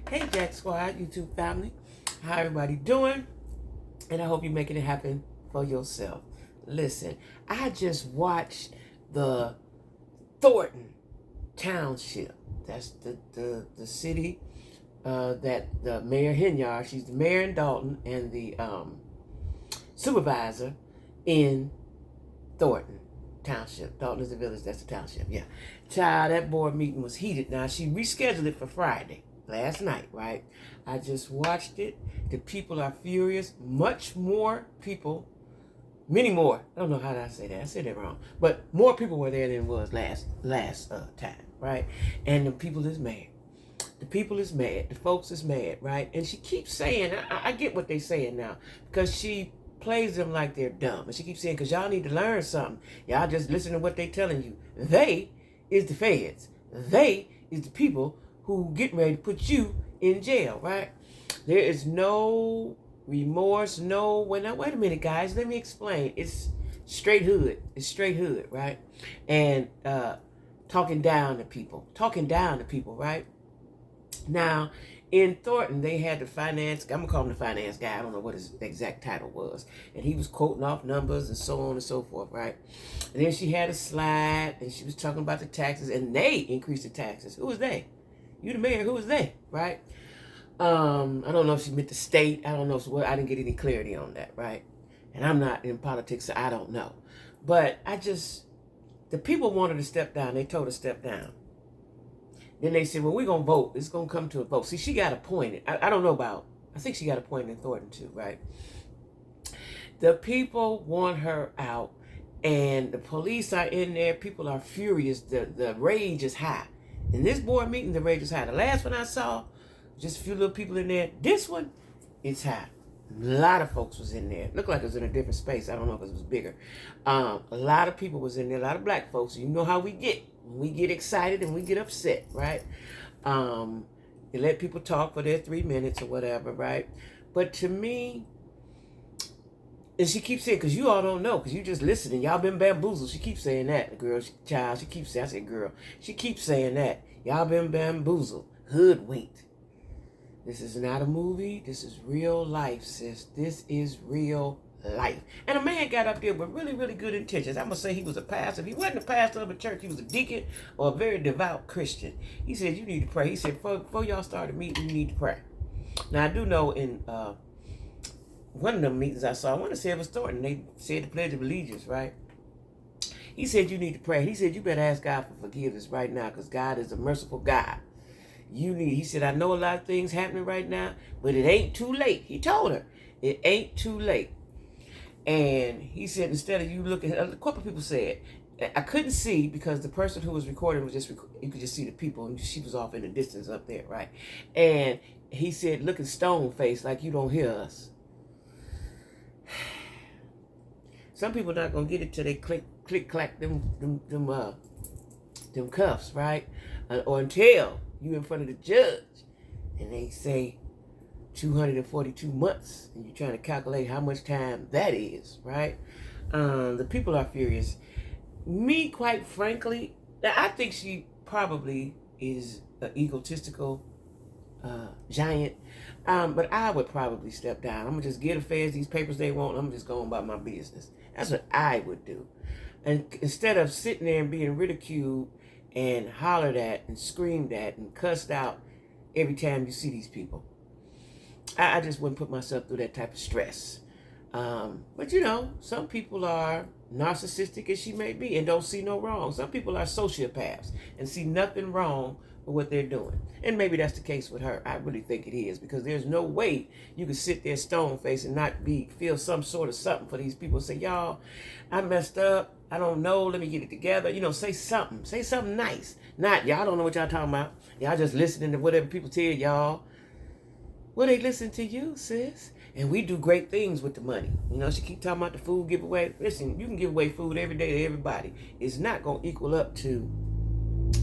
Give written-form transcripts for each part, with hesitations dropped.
Hey Jack Squad, YouTube family. How everybody doing? And I hope you're making it happen for yourself. Listen, I just watched the Thornton Township. That's the city that the Mayor Hen, she's the mayor in Dalton and the supervisor in Thornton Township. Dalton is the village, that's the township, yeah. Child, that board meeting was heated. Now, she rescheduled it for Friday, last night, right? I just watched it. The people are furious. Much more people, many more. I don't know how did I say that. I said that wrong. But more people were there than was last time, right? And the people is mad. The people is mad. The folks is mad, right? And she keeps saying, I get what they saying now, because she plays them like they're dumb. And she keeps saying, because y'all need to learn something. Y'all just listen to what they telling you. They is the feds. They is the people who getting ready to put you in jail, right? There is no remorse, no... Well, now, wait a minute, guys. Let me explain. It's straight hood. It's straight hood, right? And talking down to people. Talking down to people, right? Now, in Thornton, they had the finance... I'm going to call him the finance guy. I don't know what his exact title was. And he was quoting off numbers and so on and so forth, right? And then she had a slide, and she was talking about the taxes, and they increased the taxes. Who was they? You the mayor. Who was they, right? I don't know if she meant the state. I don't know. So I didn't get any clarity on that, right? And I'm not in politics, so I don't know. But the people wanted to step down. They told her to step down. Then they said, well, we're going to vote. It's going to come to a vote. See, she got appointed. I don't know about, I think she got appointed in Thornton too, right? The people want her out, and the police are in there. People are furious. The rage is high. In this board meeting, the rage is high. The last one I saw, just a few little people in there. This one, it's high. A lot of folks was in there. Looked like it was in a different space. I don't know if it was bigger. A lot of people was in there. A lot of black folks. You know how we get. We get excited and we get upset, right? You let people talk for their 3 minutes or whatever, right? But to me, and she keeps saying, because you all don't know, because you just listening. Y'all been bamboozled. She keeps saying that. The girl, child, she keeps saying, I said girl. She keeps saying that. Y'all been bamboozled. Hoodwinked. This is not a movie. This is real life, sis. This is real life. And a man got up there with really, really good intentions. I'm going to say he was a pastor. If he wasn't a pastor of a church, he was a deacon or a very devout Christian. He said, you need to pray. He said, before y'all start a meeting, you need to pray. Now, I do know in one of the meetings I saw, I want to say it was Thornton, they said the Pledge of Allegiance, right? He said, you need to pray. He said, you better ask God for forgiveness right now, because God is a merciful God. He said, I know a lot of things happening right now, but it ain't too late. He told her, it ain't too late. And he said, instead of you looking, a couple people said, I couldn't see because the person who was recording was just, you could just see the people, and she was off in the distance up there, right? And he said, looking stone-faced like you don't hear us. Some people not gonna get it till they click, clack them cuffs, right? Or until you in front of the judge and they say 242 months, and you're trying to calculate how much time that is, right? The people are furious. Me, quite frankly, I think she probably is an egotistical giant, but I would probably step down. I'm gonna just get the feds these papers they want. I'm just going about my business. That's what I would do. And instead of sitting there and being ridiculed and hollered at and screamed at and cussed out every time you see these people, I just wouldn't put myself through that type of stress. But you know, some people are narcissistic as she may be and don't see no wrong. Some people are sociopaths and see nothing wrong with what they're doing. And maybe that's the case with her. I really think it is, because there's no way you can sit there stone-faced and not feel some sort of something for these people. Say, y'all, I messed up. I don't know. Let me get it together. You know, say something. Say something nice. Not, y'all don't know what y'all talking about. Y'all just listening to whatever people tell y'all. Well, they listen to you, sis. And we do great things with the money. You know, she keep talking about the food giveaway. Listen, you can give away food every day to everybody. It's not going to equal up to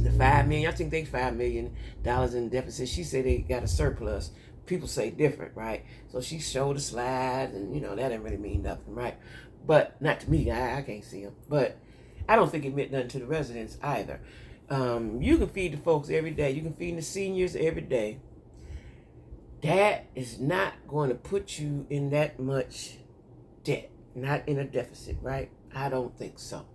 the $5 million. I think they $5 million in deficit. She said they got a surplus. People say different, right? So she showed the slides, and, you know, that didn't really mean nothing, right? But not to me. I can't see them. But I don't think it meant nothing to the residents either. You can feed the folks every day. You can feed the seniors every day. that is not going to put you in that much debt, not in a deficit, right? I don't think so.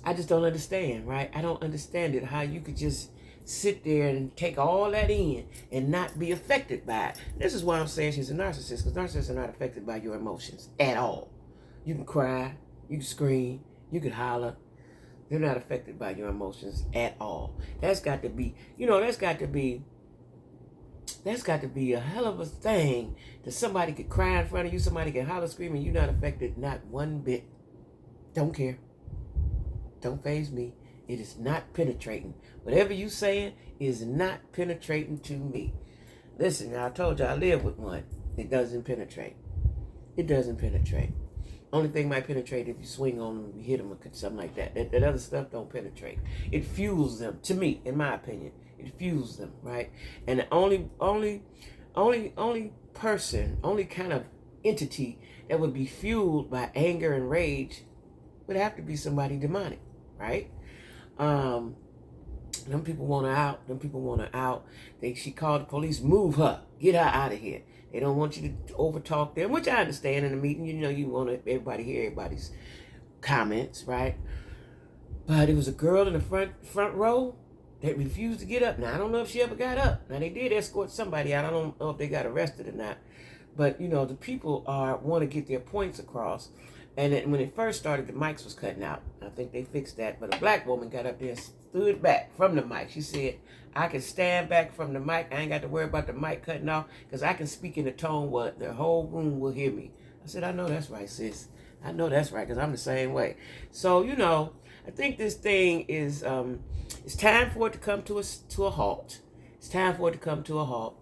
I just don't understand, right? I don't understand it, how you could just sit there and take all that in and not be affected by it. This is why I'm saying she's a narcissist, because narcissists are not affected by your emotions at all. You can cry, you can scream, you can holler. They're not affected by your emotions at all. That's got to be, that's got to be a hell of a thing that somebody could cry in front of you, somebody can holler, scream, and you're not affected not one bit. Don't care. Don't faze me. It is not penetrating. Whatever you saying is not penetrating to me. Listen, I told you I live with one. It doesn't penetrate. It doesn't penetrate. Only thing might penetrate if you swing on them, you hit them, or something like that. That other stuff don't penetrate. It fuels them. To me, in my opinion, it fuels them, right? And the only person, only kind of entity that would be fueled by anger and rage would have to be somebody demonic, right? Them people want her out. She called the police. Move her. Get her out of here. They don't want you to overtalk them, which I understand in a meeting. You want everybody to hear everybody's comments, right? But it was a girl in the front row that refused to get up. Now, I don't know if she ever got up. Now, they did escort somebody out. I don't know if they got arrested or not. But, the people want to get their points across. And when it first started, the mics was cutting out. I think they fixed that. But a black woman got up there and stood back from the mic. She said, I can stand back from the mic. I ain't got to worry about the mic cutting off, because I can speak in a tone where the whole room will hear me. I said, I know that's right, sis. I know that's right, because I'm the same way. So, I think this thing is, it's time for it to come to a halt. It's time for it to come to a halt.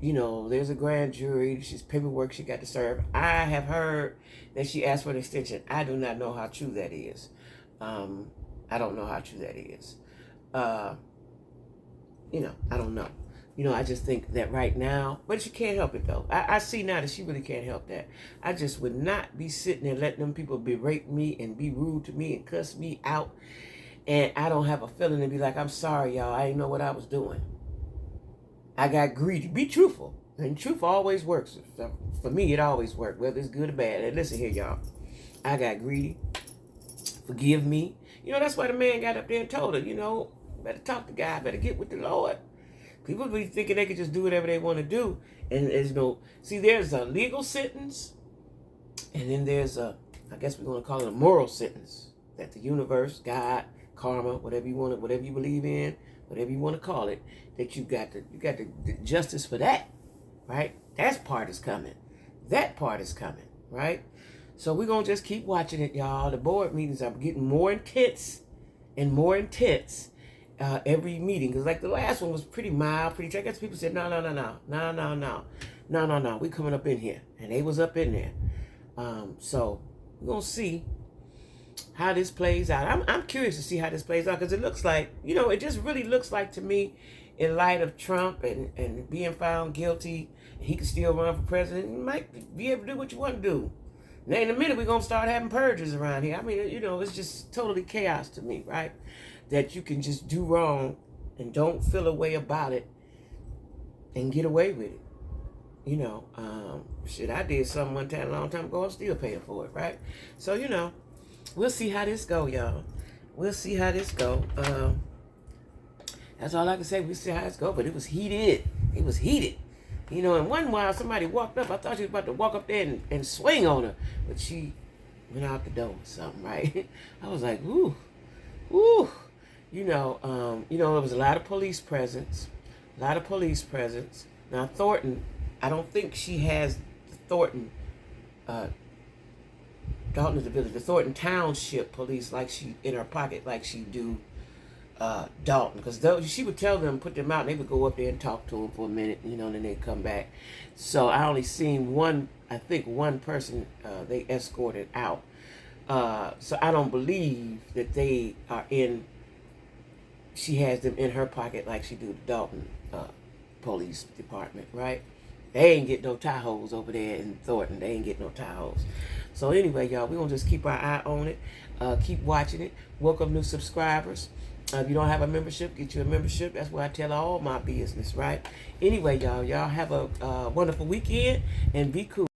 There's a grand jury. She's paperwork she got to serve. I have heard that she asked for an extension. I do not know how true that is. I don't know how true that is. I don't know. I just think that right now, but she can't help it though. I see now that she really can't help that. I just would not be sitting there letting them people berate me and be rude to me and cuss me out. And I don't have a feeling to be like, I'm sorry, y'all. I didn't know what I was doing. I got greedy. Be truthful. And truth always works. For me, it always works, whether it's good or bad. And listen here, y'all. I got greedy. Forgive me. That's why the man got up there and told her, better talk to God, better get with the Lord. People be thinking they can just do whatever they want to do. And there's there's a legal sentence. And then there's I guess we're going to call it a moral sentence. That the universe, God, karma, whatever you believe in, whatever you want to call it, that you got the justice for that, right? That part is coming, right? So we're going to just keep watching it, y'all. The board meetings are getting more intense and more intense every meeting. Because like the last one was pretty mild, I guess people said, no. We coming up in here. And they was up in there. So we're going to see how this plays out. I'm curious to see how this plays out, because it looks like, it just really looks like to me, in light of Trump and being found guilty, he could still run for president. You might be able to do what you want to do. Now, in a minute, we're going to start having purges around here. I mean, it's just totally chaos to me, right? That you can just do wrong and don't feel a way about it and get away with it. I did something one time, a long time ago, I'm still paying for it, right? So, we'll see how this go, y'all. We'll see how this go. That's all I can say. We'll see how this go. But it was heated. And one while somebody walked up, I thought she was about to walk up there and swing on her. But she went out the door or something, right? I was like, ooh. There was a lot of police presence. Now, Thornton, I don't think she has the Thornton, Dalton is the village, the Thornton Township police like she in her pocket like she do Dalton, because she would tell them, put them out, and they would go up there and talk to them for a minute, and then they'd come back. So I only seen one person they escorted out. So I don't believe that they are she has them in her pocket like she do the Dalton police department, right? They ain't get no tie holes over there in Thornton. They ain't get no tie holes. So anyway, y'all, we're going to just keep our eye on it. Keep watching it. Welcome new subscribers. If you don't have a membership, get you a membership. That's where I tell all my business, right? Anyway, y'all have a wonderful weekend and be cool.